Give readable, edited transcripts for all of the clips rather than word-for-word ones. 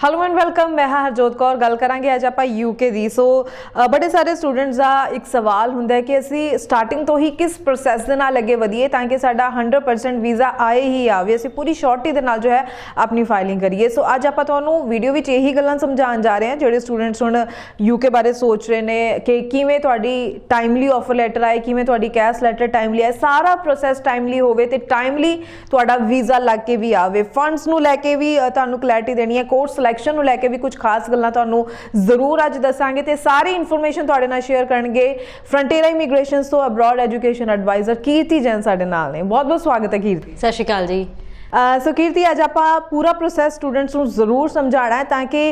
Hello and welcome. मैं हाँ हरजोत कौर। गल करांगे अज आप यूके दी। सो बड़े सारे स्टूडेंट्स का एक सवाल हुंदा है कि असी स्टार्टिंग तो ही किस प्रोसैस दे नाल अगे वधीए ताकि साडा 100% वीज़ा आए ही आवे, असी पूरी शॉर्टी दे नाल जो है अपनी फाइलिंग करिए। सो अज आप तुहानूं वीडियो विच यही गल्लां समझाउण जा रहे हैं जिहड़े स्टूडेंट्स हुण यूके बारे सोच रहे हैं कि किवें तुहाडी टाइमली ऑफर लैटर आए, किवें तुहाडी कैश लैटर टाइमली आए, सारा प्रोसैस टाइमली होवे ते टाइमली तुहाडा वीज़ा लग के भी आवे। फंड्स नूं लैके भी तुहानूं क्लैरिटी देनी है, कोर्स सिलेक्शन नूं लैके भी कुछ खास गल्लां तुहानूं जरूर अज दसांगे ते सारी इन्फॉर्मेशन तुहाडे नाल शेयर करनगे फ्रंटियर इमीग्रेशन तो अब्रॉड एजुकेशन एडवाइजर कीर्ति जैन साडे नाल ने। बहुत बहुत स्वागत है कीर्ति। सत श्री अकाल जी। सो कीर्ति अज आप पूरा प्रोसैस स्टूडेंट्स को जरूर समझाना है ताकि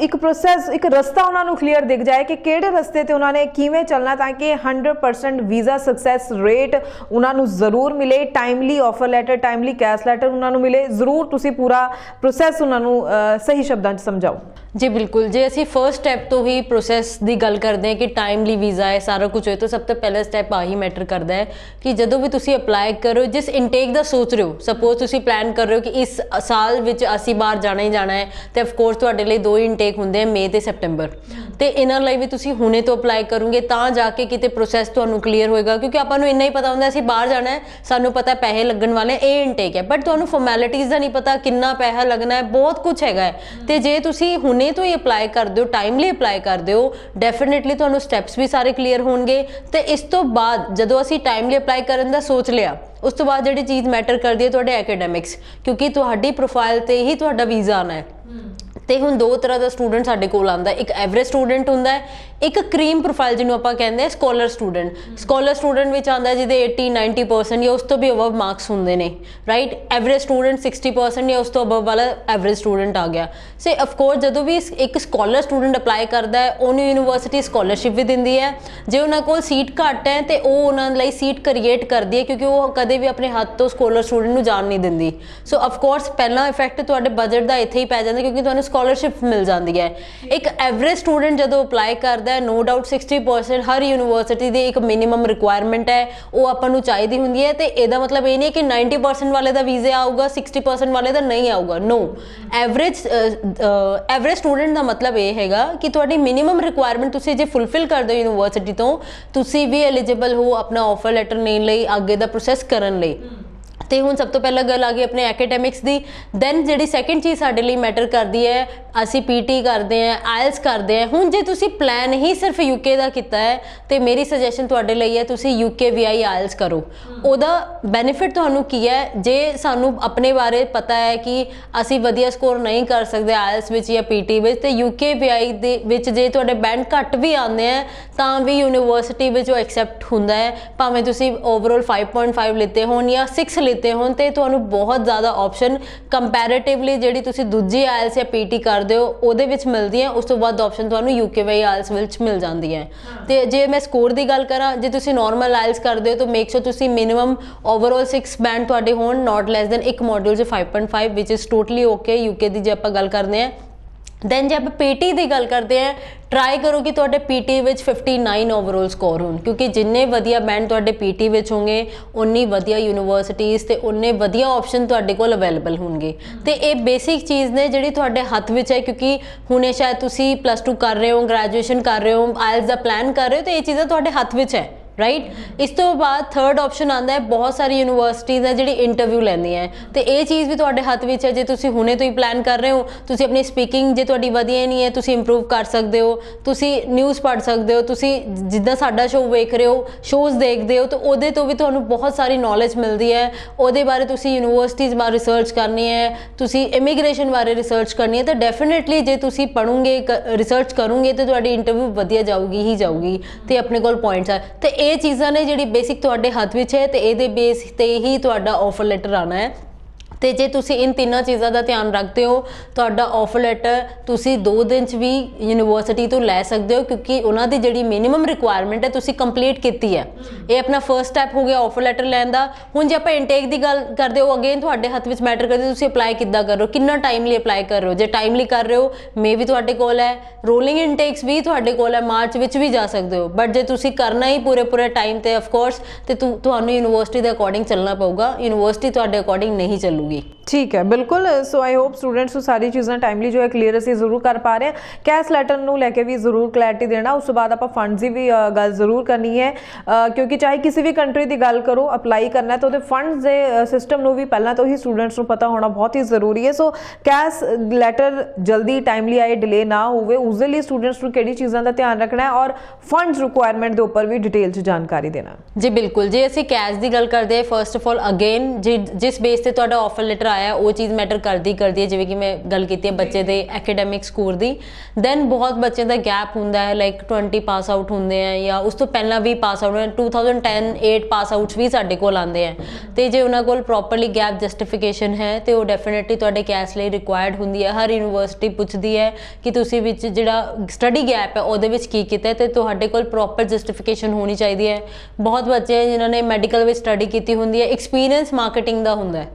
एक प्रोसैस एक रस्ता उन्होंने क्लीयर दिख जाए कि किहड़े रस्ते ते उन्होंने किवें चलना ताकि 100% वीज़ा सक्सैस रेट उन्होंने जरूर मिले, timely offer letter, timely cash letter उन्होंने मिले। जरूर तुसी पूरा प्रोसैस उन्होंने सही शब्दों च समझाओ जी। बिल्कुल, जे असी फर्स्ट स्टैप तो ही प्रोसैस की गल करते हैं कि टाइमली वीज़ा है सारा कुछ हो, तो सब तो पहला स्टैप आ ही मैटर करता है कि जदों भी तुसी अप्लाई करो, जिस इंटेक का सोच रहे हो, सपोज तुसी प्लान कर रहे हो कि इस साल विच असी बाहर जाना ही जाना है, तो ऑफकोर्स तुहाडे लई दो इंटेक होंदे हैं, मई ते सैप्टेंबर। तो इन्हां लई भी तुसी हुणे तो अप्लाई करोगे तां जाके किते प्रोसैस तुहानूं क्लीयर होएगा, क्योंकि आपां नूं इन्ना ही पता हुंदा असी बाहर जाना है, सानूं पता है पैसे लगन वाले, ये इंटेक है, बट तुहानूं फॉर्मैलिटीज़ का नहीं पता कितना पैसा लगना है, बहुत कुछ हैगा। तो जे तुसी हुणे तो ही अप्लाई कर दो, टाइमली अप्लाई कर दो, डेफिनेटली तुहानूं स्टैप्स भी सारे क्लीयर होणगे। तो इस तो बाद जदों असी टाइमली अप्लाई करन दा सोच लिया, उस तो बाद जिहड़ी चीज़ मैटर करदी है तुहाडे एकेडैमिक्स, क्योंकि तुहाडी प्रोफाइल ते ही तुहाडा वीज़ा आना है। तो हुण दो तरह का स्टूडेंट साडे कोल आंदा है, एक एवरेज स्टूडेंट हुंदा है, एक क्रीम प्रोफाइल जिन्हों आपां कहंदे हैं scholar student. Scholar student which आंदा है जिहदे 80-90% या उस तो भी अबव मार्क्स हुंदे ने, राइट। एवरेज स्टूडेंट 60% या उस तो अबव वाला एवरेज स्टूडेंट आ गया। सो ऑफकोर्स जदों भी एक स्कॉलर स्टूडेंट अप्लाई करता है, उन्होंने यूनिवर्सिटी स्कॉलरशिप भी दिंदी है। जे उन्होंने कोल सीट घट है तो वो उन्होंने लई सीट क्रिएट करती है, क्योंकि वो कदे भी अपने हाथ तो स्कॉलर स्टूडेंट नूं जान नहीं दिंदी। सो ऑफकोर्स पहला इफैक्ट तुहाडे बजट का इत्थे ही पै जांदा, क्योंकि तुहानूं स्कॉलरशिप मिल जाती है। एक एवरेज स्टूडेंट जदों अप्लाई करता है, नो डाउट 60% हर यूनिवर्सिटी की एक मिनिमम रिक्वायरमेंट है, वो आपां नूं चाहिदी हुंदी है। तो इसदा मतलब ये नहीं कि 90% वाले का वीज़ा आऊगा, 60% वाले का नहीं आऊगा। नो, एवरेज स्टूडेंट का मतलब ये हैगा कि तुहाडी मिनिमम रिक्वायरमेंट तुसीं जे फुलफिल कर दो यूनिवर्सिटी तो तुसीं भी एलिजिबल हो अपना ऑफर लैटर लेने लई, आगे दा प्रोसैस करन लई। तो हुण सब तो पहला गल आ गई अपने एकेडैमिक्स की। दैन जिहड़ी सैकेंड चीज़ साडे लई मैटर करती है, असी पीटी करते हैं, आयल्स करते हैं। हुण जे तुसी प्लान ही सिर्फ यूके का किया है तो मेरी सजैशन तुहाडे लई है तुसी यूके VI आयल्स करो। उहदा बेनीफिट तुहानूं की है, जे सानूं अपने बारे पता है कि असी वधिया स्कोर नहीं कर सकते आयल्स विच या पीटी विच, तो यूके VI दे विच जे तुहाडे बैंड घट भी आते हैं तां भी यूनिवर्सिटी विच एक्सैप्ट हुंदा है, भावें तुसी ओवरऑल 5.5 लिते होण या 6 लिते होण, ते तुहानूं बहुत ज़्यादा ऑप्शन कंपैरेटिवली जिहड़ी तुसी दूजी आयल्स या पीटी करदे हो उहदे विच मिलदी है, उस तो बाद ऑप्शन तुहानूं यूके VI आयल्स विच मिल जांदी है। ते जे मैं स्कोर की गल करां, जे तुसी नॉर्मल आयल्स करदे हो तो मेक श्योर तुसी मिनिमम ओवरऑल 6 बैंड तुहाडे होण, नॉट लैस दैन एक मॉड्यूल 'च 5.5 which is totally okay UK की जे आपां गल करदे हैं। दैन जे आप पीटी की गल करते हैं, ट्राई करो कि तुहाडे पीटी विच 59 ओवरऑल स्कोर होण, क्योंकि जिन्ने वधिया बैंड तुहाडे पीटी विच होंगे उन्नी वधिया यूनिवर्सिटीज़ ते उन्ने वधिया ऑप्शन तुहाडे कोल अवेलेबल होणगे। ते ये बेसिक चीज़ ने जिहड़ी तुहाडे हत्थ विच है, क्योंकि हुणे शायद तुसी +2 कर रहे हो, ग्रैजुएशन कर रहे हो, आयल्स का प्लान कर रहे हो, तो ये चीज़ां तुहाडे हत्थ विच है, राइट। इस तो बाद थर्ड ऑप्शन आता है, बहुत सारी यूनिवर्सिटीज़ है जिहड़ी इंटरव्यू लैंदियां हैं, तो ये चीज़ भी तुहाडे हत्थ विच है। जे तुसी हुणे तो ही प्लान कर रहे हो, तुसी अपनी स्पीकिंग जे तुहाडी वधिया नहीं है तुसी इंप्रूव कर सकते हो, तुसी न्यूज़ पढ़ सकते हो, तुसी जिद्दां साडा शो वेख रहे हो, शोज़ देखते हो, तो उहदे तो भी तुहानूं बहुत सारी नॉलेज मिलती है। उहदे बारे तुसी यूनिवर्सिटीज़ बारे रिसर्च करनी है, तुसी इमीग्रेशन बारे रिसर्च करनी है, तो डेफिनेटली जे तुसी पढ़ोगे रिसर्च करोगे तो तुहाडी इंटरव्यू वधिया जाऊगी ही जाऊगी, तो अपने कोल पॉइंट्स है। तो ये चीज़ां ने जिहड़ी बेसिक तुहाडे हत्थ विच है, तो ये बेस ते ही तुहाडा ऑफर लैटर आना है। तो जे तुसी इन तीनों चीज़ों का ध्यान रखते हो, तुहाडा ऑफर लैटर तुसी 2 दिन च भी यूनिवर्सिटी तो लै सकते हो, क्योंकि उन्होंने जिहड़ी मिनिमम रिक्वायरमेंट है तुसी कंप्लीट की है। ये अपना फर्स्ट स्टैप हो गया ऑफर लैटर लैन का। हुण जे आपां इंटेक की गल करते हो, अगेन तुहाडे हत्थ विच मैटर करदे तुसी अप्लाई किद्दां कर रहे हो, कितना टाइमली अप्लाई कर रहे हो। जे टाइमली कर रहे हो मे भी तुहाडे कोल है, रोलिंग इंटेक्स भी तुहाडे कोल है, मार्च विच भी जा सकते हो। बट जे तुसी करना ही पूरे टाइम ते ऑफकोर्स तो तुहानूं यूनिवर्सिटी के अकॉर्डिंग चलना पऊगा, यूनिवर्सिटी तुहाडे अकॉर्डिंग नहीं चलूगी। ठीक है, बिल्कुल। सो आई होप स्टूडेंट्स ਨੂੰ ਸਾਰੀ ਚੀਜ਼ਾਂ ਟਾਈਮਲੀ ਜੋ ਹੈ ਕਲੀਅਰ ਅਸੀਂ ਜ਼ਰੂਰ ਕਰ ਪਾ ਰਹੇ ਹਾਂ। ਕੈਸ਼ ਲੈਟਰ ਨੂੰ ਲੈ ਕੇ ਵੀ ਜ਼ਰੂਰ ਕਲੈਰਿਟੀ ਦੇਣਾ। ਉਸ ਤੋਂ ਬਾਅਦ ਆਪਾਂ ਫੰਡਸ ਦੀ ਵੀ ਗੱਲ ਜ਼ਰੂਰ ਕਰਨੀ ਹੈ, ਕਿਉਂਕਿ ਚਾਹੇ ਕਿਸੇ ਵੀ ਕੰਟਰੀ ਦੀ ਗੱਲ ਕਰੋ, ਅਪਲਾਈ ਕਰਨਾ ਤਾਂ ਉਹਦੇ ਫੰਡਸ ਦੇ ਸਿਸਟਮ ਨੂੰ ਵੀ ਪਹਿਲਾਂ ਤੋਂ ਹੀ ਸਟੂਡੈਂਟਸ ਨੂੰ ਪਤਾ ਹੋਣਾ ਬਹੁਤ ਹੀ ਜ਼ਰੂਰੀ ਹੈ। ਸੋ ਕੈਸ਼ ਲੈਟਰ ਜਲਦੀ ਟਾਈਮਲੀ ਆਏ, ਡਿਲੇ ਨਾ ਹੋਵੇ, ਉਸ ਦੇ ਲਈ ਸਟੂਡੈਂਟਸ ਨੂੰ ਕਿਹੜੀ ਚੀਜ਼ਾਂ ਦਾ ਧਿਆਨ ਰੱਖਣਾ ਹੈ ਔਰ ਫੰਡਸ ਰਿਕੁਆਇਰਮੈਂਟ ਦੇ ਉੱਪਰ ਵੀ ਡਿਟੇਲ 'ਚ ਜਾਣਕਾਰੀ ਦੇਣਾ। ਜੀ ਬਿਲਕੁਲ, ਜੇ ਅਸੀਂ ਕੈਸ਼ ਦੀ ਗੱਲ ਕਰਦੇ ਹਾਂ, ਫਸਟ ਆਫ ਆਲ ਅਗੇਨ ਜਿਸ ਬੇਸ ਤੇ ਤੁਹਾਡਾ ਆਫਰ ਲੈਟਰ ਆਇਆ ਉਹ ਚੀਜ਼ ਮੈਟਰ ਕਰਦੀ ਹੈ। ਜਿਵੇਂ ਕਿ ਮੈਂ ਗੱਲ ਕੀਤੀ ਹੈ ਬੱਚੇ ਦੇ ਐਕੈਡੈਮਿਕ ਸਕੋਰ ਦੀ, ਦੈਨ ਬਹੁਤ ਬੱਚਿਆਂ ਦਾ ਗੈਪ ਹੁੰਦਾ ਹੈ, ਲਾਈਕ 20 ਪਾਸ ਆਊਟ ਹੁੰਦੇ ਆ ਜਾਂ ਉਸ ਤੋਂ ਪਹਿਲਾਂ ਵੀ ਪਾਸ ਆਊਟ 2010-8 ਪਾਸ ਆਊਟਸ ਵੀ ਸਾਡੇ ਕੋਲ ਆਉਂਦੇ ਆ, ਤੇ ਜੇ ਉਹਨਾਂ ਕੋਲ ਪ੍ਰੋਪਰਲੀ ਗੈਪ ਜਸਟੀਫਿਕੇਸ਼ਨ ਹੈ ਤੇ ਉਹ ਡੈਫੀਨੇਟਲੀ ਤੁਹਾਡੇ ਕੈਸ਼ ਲਈ ਰਿਕੁਆਇਰਡ ਹੁੰਦੀ ਹੈ। ਹਰ ਯੂਨੀਵਰਸਿਟੀ ਪੁੱਛਦੀ ਹੈ ਕਿ ਤੁਸੀਂ ਵਿੱਚ ਜਿਹੜਾ ਸਟੱਡੀ ਗੈਪ ਹੈ ਉਹਦੇ ਵਿੱਚ ਕੀ ਕੀਤਾ ਤੇ ਤੁਹਾਡੇ ਕੋਲ ਪ੍ਰੋਪਰ ਜਸਟੀਫਿਕੇਸ਼ਨ ਹੋਣੀ ਚਾਹੀਦੀ ਹੈ। ਬਹੁਤ ਬੱਚੇ ਜਿਨ੍ਹਾਂ ਨੇ ਮੈਡੀਕਲ ਵਿੱਚ ਸਟੱਡੀ ਕੀਤੀ ਹੁੰਦੀ ਹੈ, ਐਕਸਪੀਰੀਅੰਸ ਮਾਰਕੀਟਿੰਗ ਦਾ ਹੁੰਦਾ ਹੈ।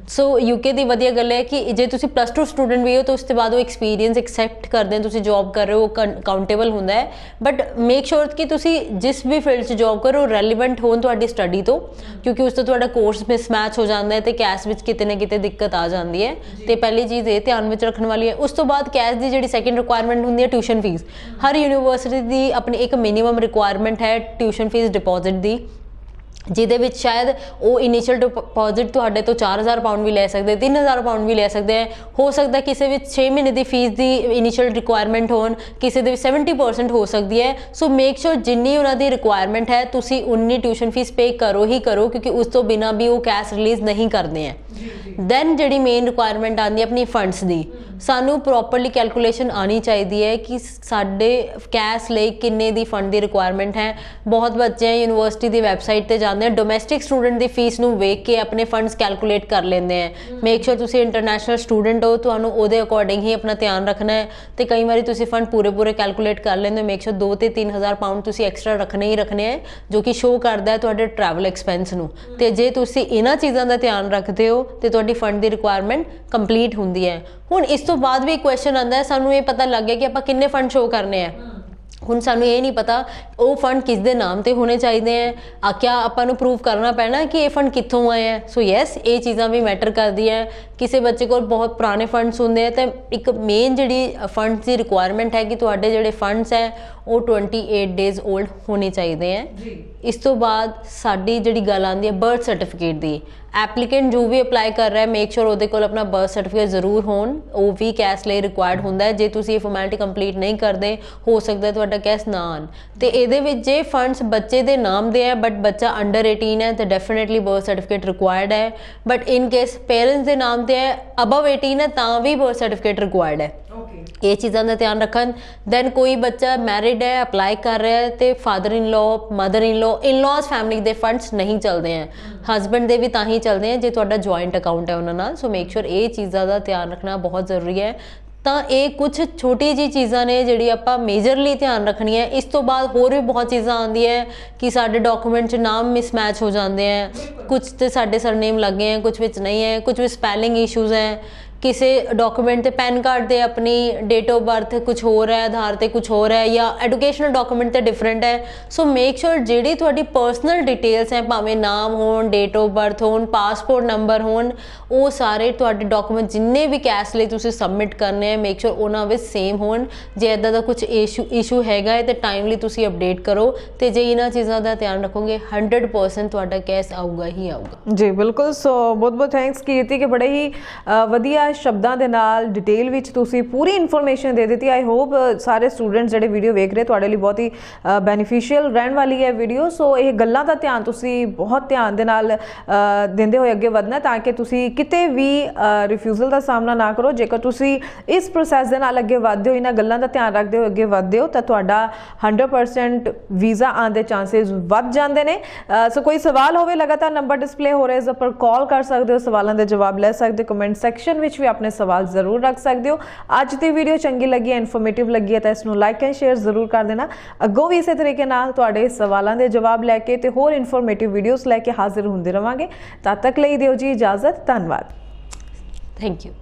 ਸੋ ਯੂਕੇ ਦੀ ਵਧੀਆ ਗੱਲ ਹੈ ਕਿ ਜੇ ਤੁਸੀਂ +2 ਸਟੂਡੈਂਟ ਵੀ ਹੋ ਤਾਂ ਉਸ ਤੋਂ ਬਾਅਦ ਉਹ ਐਕਸਪੀਰੀਅੰਸ ਐਕਸੈਪਟ ਕਰਦੇ ਹੋ, ਤੁਸੀਂ ਜੌਬ ਕਰ ਰਹੇ ਹੋ, ਕਾਊਂਟੇਬਲ ਹੁੰਦਾ ਹੈ। ਬਟ ਮੇਕ ਸ਼ੋਰ ਕਿ ਤੁਸੀਂ ਜਿਸ ਵੀ ਫੀਲਡ 'ਚ ਜੌਬ ਕਰੋ ਰੈਲੀਵੈਂਟ ਹੋਣ ਤੁਹਾਡੀ ਸਟੱਡੀ ਤੋਂ, ਕਿਉਂਕਿ ਉਸ ਤੋਂ ਤੁਹਾਡਾ ਕੋਰਸ ਮਿਸਮੈਚ ਹੋ ਜਾਂਦਾ ਹੈ ਤੇ ਕੈਸ਼ ਵਿੱਚ ਕਿਤੇ ਨਾ ਕਿਤੇ ਦਿੱਕਤ ਆ ਜਾਂਦੀ ਹੈ। ਤੇ ਪਹਿਲੀ ਚੀਜ਼ ਇਹ ਧਿਆਨ ਵਿੱਚ ਰੱਖਣ ਵਾਲੀ ਹੈ। ਉਸ ਤੋਂ ਬਾਅਦ ਕੈਸ਼ ਦੀ ਜਿਹੜੀ ਸੈਕਿੰਡ ਰਿਕੁਆਇਰਮੈਂਟ ਹੁੰਦੀ ਹੈ ਟਿਊਸ਼ਨ ਫੀਸ। ਹਰ ਯੂਨੀਵਰਸਿਟੀ ਦੀ ਆਪਣੀ ਇੱਕ ਮਿਨੀਮਮ ਰਿਕੁਆਇਰਮੈਂਟ ਹੈ ਟਿਊਸ਼ਨ ਫੀਸ ਡਿਪੋਜ਼ਿਟ ਦੀ, ਜਿਹਦੇ ਵਿੱਚ ਸ਼ਾਇਦ ਉਹ ਇਨੀਸ਼ੀਅਲ ਡਿਪੋਜ਼ਿਟ ਤੁਹਾਡੇ ਤੋਂ 4000 ਪਾਊਂਡ ਵੀ ਲੈ ਸਕਦੇ, 3000 ਪਾਊਂਡ ਵੀ ਲੈ ਸਕਦੇ ਹੈ। ਹੋ ਸਕਦਾ ਕਿਸੇ ਵਿੱਚ 6 ਮਹੀਨੇ ਦੀ ਫੀਸ ਦੀ ਇਨੀਸ਼ੀਅਲ ਰਿਕੁਆਇਰਮੈਂਟ ਹੋਣ, ਕਿਸੇ ਦੇ ਵਿੱਚ 70% ਹੋ ਸਕਦੀ ਹੈ। ਸੋ ਮੇਕ ਸ਼ੋਰ ਜਿੰਨੀ ਉਹਨਾਂ ਦੀ ਰਿਕੁਆਇਰਮੈਂਟ ਹੈ ਤੁਸੀਂ ਉਨੀ ਟਿਊਸ਼ਨ ਫੀਸ ਪੇ ਕਰੋ ਹੀ ਕਰੋ, ਕਿਉਂਕਿ ਉਸ ਤੋਂ ਬਿਨਾਂ ਵੀ ਉਹ ਕੈਸ਼ ਰਿਲੀਜ਼ ਨਹੀਂ ਕਰਦੇ ਹੈ। ਦੈਨ ਜਿਹੜੀ ਮੇਨ ਰਿਕੁਆਇਰਮੈਂਟ ਆਉਂਦੀ ਹੈ ਆਪਣੀ ਫੰਡਸ ਦੀ, ਸਾਨੂੰ ਪ੍ਰੋਪਰਲੀ ਕੈਲਕੂਲੇਸ਼ਨ ਆਉਣੀ ਚਾਹੀਦੀ ਹੈ ਕਿ ਸਾਡੇ ਕੈਸ਼ ਲਈ ਕਿੰਨੇ ਦੀ ਫੰਡ ਦੀ ਰਿਕੁਆਇਰਮੈਂਟ ਹੈ। ਬਹੁਤ ਬੱਚੇ ਯੂਨੀਵਰਸਿਟੀ ਦੀ ਵੈਬਸਾਈਟ ਤੇ ਜਾਂਦੇ ਆ, ਡੋਮੈਸਟਿਕ ਸਟੂਡੈਂਟ ਦੀ ਫੀਸ ਨੂੰ ਵੇਖ ਕੇ ਆਪਣੇ ਫੰਡਸ ਕੈਲਕੂਲੇਟ ਕਰ ਲੈਂਦੇ ਆ। ਮੇਕ ਸ਼ੋਰ ਤੁਸੀਂ ਇੰਟਰਨੈਸ਼ਨਲ ਸਟੂਡੈਂਟ ਹੋ, ਤੁਹਾਨੂੰ ਉਹਦੇ ਅਕੋਰਡਿੰਗ ਹੀ ਆਪਣਾ ਧਿਆਨ ਰੱਖਣਾ ਹੈ। ਤੇ ਕਈ ਵਾਰੀ ਤੁਸੀਂ ਫੰਡ ਪੂਰੇ ਕੈਲਕੂਲੇਟ ਕਰ ਲੈਂਦੇ ਹੋ। ਮੇਕ ਸ਼ੋਰ 2 ਤੇ 3000 ਪਾਊਂਡ ਤੁਸੀਂ ਐਕਸਟਰਾ ਰੱਖਣੇ ਹੀ ਰੱਖਣੇ ਹੈ, ਜੋ ਕਿ ਸ਼ੋਅ ਕਰਦਾ ਹੈ ਤੁਹਾਡੇ ਟਰੈਵਲ ਐਕਸਪੈਂਸ ਨੂੰ। ਤੇ ਜੇ ਤੁਸੀਂ ਇਹਨਾਂ ਚੀਜ਼ਾਂ ਦਾ ਧਿਆਨ ਰੱਖਦੇ ਹੋ ਤੇ ਤੁਹਾਡੀ ਫੰਡ ਦੀ ਰਿਕੁਆਇਰਮੈਂਟ ਕੰਪਲੀਟ ਹੁੰਦੀ ਹੈ। ਹੁਣ ਇਸ ਤੋਂ ਬਾਅਦ ਵੀ ਕੁਐਸਚਨ ਆਉਂਦਾ ਹੈ, ਸਾਨੂੰ ਇਹ ਪਤਾ ਲੱਗ ਗਿਆ ਕਿ ਆਪਾਂ ਕਿੰਨੇ ਫੰਡ ਸ਼ੋਅ ਕਰਨੇ ਆ। ਹੁਣ ਸਾਨੂੰ ਇਹ ਨਹੀਂ ਪਤਾ ਉਹ ਫੰਡ ਕਿਸ ਦੇ ਨਾਮ ਤੇ ਹੋਣੇ ਚਾਹੀਦੇ ਹੈ, ਕਿਆ ਆਪਾਂ ਨੂੰ ਪ੍ਰੂਵ ਕਰਨਾ ਪੈਣਾ ਕਿ ਇਹ ਫੰਡ ਕਿੱਥੋਂ ਆਏ ਹੈ। ਸੋ ਯੈਸ, ਇਹ ਚੀਜ਼ਾਂ ਵੀ ਮੈਟਰ ਕਰਦੀ ਹੈ। ਕਿਸੇ ਬੱਚੇ ਕੋਲ ਬਹੁਤ ਪੁਰਾਣੇ ਫੰਡਸ ਹੁੰਦੇ ਆ ਤਾਂ ਇੱਕ ਮੇਨ ਜਿਹੜੀ ਫੰਡਸ ਦੀ ਰਿਕੁਆਇਰਮੈਂਟ ਹੈ ਕਿ ਤੁਹਾਡੇ ਜਿਹੜੇ ਫੰਡਸ ਹੈ ਉਹ 28 ਡੇਜ਼ ਓਲਡ ਹੋਣੇ ਚਾਹੀਦੇ ਹੈ। ਇਸ ਤੋਂ ਬਾਅਦ ਸਾਡੀ ਜਿਹੜੀ ਗੱਲ ਆਉਂਦੀ ਹੈ ਬਰਥ ਸਰਟੀਫਿਕੇਟ ਦੀ, ਐਪਲੀਕੈਂਟ ਜੋ ਵੀ ਅਪਲਾਈ ਕਰ ਰਿਹਾ ਮੇਕ ਸ਼ੋਰ ਉਹਦੇ ਕੋਲ ਆਪਣਾ ਬਰਥ ਸਰਟੀਫਿਕੇਟ ਜ਼ਰੂਰ ਹੋਣ, ਉਹ ਵੀ ਕੈਸ਼ ਲਈ ਰਿਕੁਆਇਰਡ ਹੁੰਦਾ ਹੈ। ਜੇ ਤੁਸੀਂ ਇਹ ਫਾਰਮੈਲਿਟੀ ਕੰਪਲੀਟ ਨਹੀਂ ਕਰਦੇ ਹੋ ਸਕਦਾ ਤੁਹਾਡਾ ਕੈਸ਼ ਨਾ ਆਉਣ। ਤੇ ਇਹਦੇ ਵਿੱਚ ਜੇ ਫੰਡਸ ਬੱਚੇ ਦੇ ਨਾਮ ਦੇ ਹੈ ਬਟ ਬੱਚਾ ਅੰਡਰ 18 ਹੈ ਤਾਂ ਡੈਫੀਨੇਟਲੀ ਬਰਥ ਸਰਟੀਫਿਕੇਟ ਰਿਕੁਆਇਰਡ ਹੈ। ਬਟ ਇਨ ਕੇਸ ਪੇਰੈਂਟਸ ਦੇ ਨਾਮ ਤੇ ਹੈ, ਅਬਵ 18 ਹੈ, ਤਾਂ ਵੀ ਬਰਥ ਸਰਟੀਫਿਕੇਟ ਰਿਕੁਆਇਰਡ ਹੈ। ਇਹ ਚੀਜ਼ਾਂ ਦਾ ਧਿਆਨ ਰੱਖਣ। ਦੈਨ ਕੋਈ ਬੱਚਾ ਮੈਰਿਡ ਹੈ, ਅਪਲਾਈ ਕਰ ਰਿਹਾ ਹੈ ਤੇ father in law, mother in law, in laws family ਦੇ ਫੰਡਸ ਨਹੀਂ ਚੱਲਦੇ ਹੈ। ਹਸਬੈਂਡ ਦੇ ਵੀ ਤਾਂ ਹੀ ਚੱਲਦੇ ਹੈ ਜੇ ਤੁਹਾਡਾ ਜੁਆਇੰਟ ਅਕਾਊਂਟ ਹੈ ਉਹਨਾਂ ਨਾਲ। ਸੋ ਮੇਕ ਸ਼ੋਰ ਇਹ ਚੀਜ਼ਾਂ ਦਾ ਧਿਆਨ ਰੱਖਣਾ ਬਹੁਤ ਜ਼ਰੂਰੀ ਹੈ। ਤਾਂ ਇਹ ਕੁਝ ਛੋਟੀ ਜਿਹੀ ਚੀਜ਼ਾਂ ਨੇ ਜਿਹੜੀ ਆਪਾਂ ਮੇਜਰਲੀ ਧਿਆਨ ਰੱਖਣੀ ਹੈ। ਇਸ ਤੋਂ ਬਾਅਦ ਹੋਰ ਵੀ ਬਹੁਤ ਚੀਜ਼ਾਂ ਆਉਂਦੀਆਂ ਹੈ ਕਿ ਸਾਡੇ ਡਾਕੂਮੈਂਟ 'ਚ ਨਾਮ ਮਿਸਮੈਚ ਹੋ ਜਾਂਦੇ ਹੈ, ਕੁਝ ਤੇ ਸਾਡੇ ਸਰਨੇਮ ਲੱਗੇ ਹੈ, ਕੁਝ ਵਿੱਚ ਨਹੀਂ ਹੈ, ਕੁਝ ਵਿੱਚ ਸਪੈਲਿੰਗ ਇਸ਼ੂਜ਼ ਹੈ। ਕਿਸੇ ਡਾਕੂਮੈਂਟ ਤੇ ਪੈਨ ਕਾਰਡ ਤੇ ਆਪਣੀ ਡੇਟ ਆਫ ਬਰਥ ਕੁਝ ਹੋਰ ਹੈ, ਆਧਾਰ ਤੇ ਕੁਝ ਹੋਰ ਹੈ, ਜਾਂ ਐਜੂਕੇਸ਼ਨਲ ਡਾਕੂਮੈਂਟ ਤੇ ਡਿਫਰੈਂਟ ਹੈ। ਸੋ ਮੇਕ ਸ਼ੋਰ ਜਿਹੜੀ ਤੁਹਾਡੀ ਪਰਸਨਲ ਡਿਟੇਲਸ ਹੈ, ਭਾਵੇਂ ਨਾਮ ਹੋਣ, ਡੇਟ ਆਫ ਬਰਥ ਹੋਣ, ਪਾਸਪੋਰਟ ਨੰਬਰ ਹੋਣ, ਉਹ ਸਾਰੇ ਤੁਹਾਡੇ ਡਾਕੂਮੈਂਟ ਜਿੰਨੇ ਵੀ ਕੈਸ਼ ਲਈ ਤੁਸੀਂ ਸਬਮਿਟ ਕਰਨੇ ਹੈ ਮੇਕ ਸ਼ੋਰ ਉਹਨਾਂ ਵਿੱਚ ਸੇਮ ਹੋਣ। ਜੇ ਇੱਦਾਂ ਦਾ ਕੁਝ ਇਸ਼ੂ ਹੈਗਾ ਹੈ ਤਾਂ ਟਾਈਮਲੀ ਤੁਸੀਂ ਅਪਡੇਟ ਕਰੋ। ਤੇ ਜੇ ਇਹਨਾਂ ਚੀਜ਼ਾਂ ਦਾ ਧਿਆਨ ਰੱਖੋਗੇ 100% ਤੁਹਾਡਾ ਕੈਸ਼ ਆਊਗਾ ਹੀ ਆਊਗਾ। ਜੀ ਬਿਲਕੁਲ। ਸੋ ਬਹੁਤ ਬਹੁਤ ਥੈਂਕਸ ਕੀਰਤੀ, ਕਿ ਬੜੇ ਹੀ ਵਧੀਆ ਸ਼ਬਦਾਂ ਦੇ ਨਾਲ ਡਿਟੇਲ ਵਿੱਚ ਤੁਸੀਂ ਪੂਰੀ ਇਨਫੋਰਮੇਸ਼ਨ ਦੇ ਦਿੱਤੀ। ਆਈ ਹੋਪ ਸਾਰੇ ਸਟੂਡੈਂਟਸ ਜਿਹੜੇ ਵੀਡੀਓ ਵੇਖ ਰਹੇ ਤੁਹਾਡੇ ਲਈ ਬਹੁਤ ਹੀ ਬੈਨੀਫੀਸ਼ੀਅਲ ਰਹਿਣ ਵਾਲੀ ਹੈ ਵੀਡੀਓ। ਸੋ ਇਹ ਗੱਲਾਂ ਦਾ ਧਿਆਨ ਤੁਸੀਂ ਬਹੁਤ ਧਿਆਨ ਦੇ ਨਾਲ ਦਿੰਦੇ ਹੋਏ ਅੱਗੇ ਵਧਣਾ ਤਾਂ ਕਿ ਤੁਸੀਂ ਕਿਤੇ ਵੀ ਰਿਫਿਊਜ਼ਲ ਦਾ ਸਾਹਮਣਾ ਨਾ ਕਰੋ। ਜੇਕਰ ਤੁਸੀਂ ਇਸ ਪ੍ਰੋਸੈਸ ਦੇ ਨਾਲ ਅੱਗੇ ਵਧਦੇ ਹੋ, ਇਹਨਾਂ ਗੱਲਾਂ ਦਾ ਧਿਆਨ ਰੱਖਦੇ ਹੋ ਅੱਗੇ ਵਧਦੇ ਹੋ, ਤਾਂ ਤੁਹਾਡਾ 100% ਵੀਜ਼ਾ ਆਉਣ ਦੇ ਚਾਂਸਸ ਵੱਧ ਜਾਂਦੇ ਨੇ। ਸੋ ਕੋਈ ਸਵਾਲ ਹੋਵੇ, ਲਗਾਤਾਰ ਨੰਬਰ ਡਿਸਪਲੇ ਹੋ ਰਿਹਾ ਇਸ ਉੱਪਰ ਕਾਲ ਕਰ ਸਕਦੇ ਹੋ, ਸਵਾਲਾਂ ਦੇ ਜਵਾਬ ਲੈ ਸਕਦੇ ਹੋ, ਕਮੈਂਟ ਸੈਕਸ਼ਨ ਵਿੱਚ ਵੀ ਆਪਣੇ ਸਵਾਲ ਜ਼ਰੂਰ ਰੱਖ ਸਕਦੇ ਹੋ। ਅੱਜ ਦੀ ਵੀਡੀਓ ਚੰਗੀ ਲੱਗੀ ਹੈ, ਇਨਫੋਰਮੇਟਿਵ ਲੱਗੀ ਹੈ ਤਾਂ ਇਸ ਨੂੰ ਲਾਈਕ ਐਂਡ ਸ਼ੇਅਰ ਜ਼ਰੂਰ ਕਰ ਦੇਣਾ। ਅੱਗੋਂ ਵੀ ਇਸੇ ਤਰੀਕੇ ਨਾਲ ਤੁਹਾਡੇ ਸਵਾਲਾਂ ਦੇ ਜਵਾਬ ਲੈ ਕੇ ਤੇ ਹੋਰ ਇਨਫੋਰਮੇਟਿਵ ਵੀਡੀਓਜ਼ ਲੈ ਕੇ ਹਾਜ਼ਰ ਹੁੰਦੇ ਰਵਾਂਗੇ। ਤਦ ਤੱਕ ਲਈ ਦਿਓ ਜੀ ਇਜਾਜ਼ਤ। ਧੰਨਵਾਦ। Thank you.